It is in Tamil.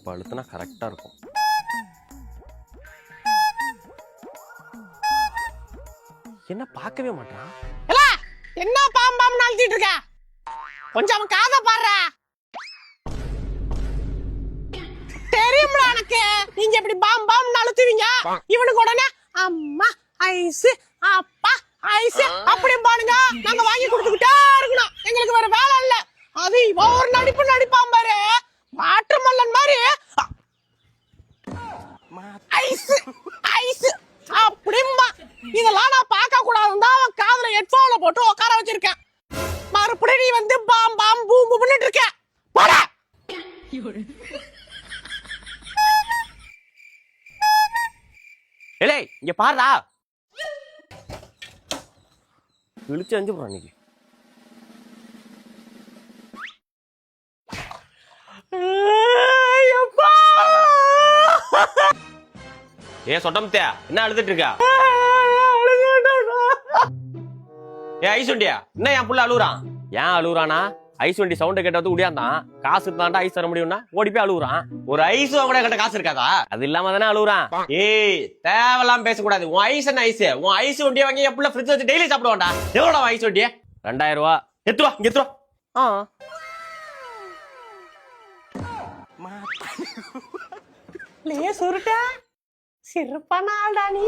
இப்போ அழுத்தினா கரெக்டாக இருக்கும். என்ன பார்க்கவே மாட்டான்? என்ன பாம்பு அழுத்திட்டு இருக்க? கொஞ்சம் அவன் காதை பாடுற. தெரியும்ல எனக்கு நீங்க எப்படி பாம்பு அழுத்துவீங்க. இவனுக்கு உடனே அம்மா ஐஸ் அப்பா ஐஸ் அப்படி பாருங்க. நாங்க வாங்கி கொடுத்துக்கிட்டே இருக்கணும். எங்களுக்கு வேற வேலை இல்ல. அது இவன் ஒரு நடிப்பான் பாரு. வாட்டர்மெலன் மாதிரி ஐஸ் ஐஸ் அப்படிம்பா. இதெல்லாம் நான் பார்க்க கூடாதுன்னு தான் அவன் காதுல ஹெட்போன்ல போட்டு உட்கார வச்சிருக்கேன். மறுபடியும் நீ வந்து பாம் பூம் பண்ணிட்டு இருக்க. போடா. ஏலே இங்க பாருடா. இழுச்சு அஞ்சு போறான் இன்னைக்கு. ஏ சொட்டம்தே என்ன அழுதுட்டு இருக்கா? ஏ ஐஸ் வண்டியா என்ன என் புள்ள அழுகுறான்? ஏன் அழுகுறானா? ஐஸ் வண்டி சவுண்ட் கேட்டது உடையாந்தான். காசு இருந்தாண்டா ஐஸ் தர முடியும்னா ஓடி போய் அழுகுறான். ஒரு ஐஸ் வாங்க கிட்ட காசு இருக்காதா? அது இல்லாம தானே அழுகுறான். ஏய் தேவையெல்லாம் பேசக்கூடாது. உன் ஐஸ் என்ன ஐஸ்? உன் ஐஸ் வண்டியை வாங்கி என் புள்ள ஃப்ரிட்ஜ் வச்சு டெய்லி சாப்பிடுவான்டா. எவ்வளோடா ஐஸ் வண்டியே? 2000 ரூபா. எத்துவா இங்க எத்துவா. சுருட்ட சிறப்பான ஆள்டா நீ.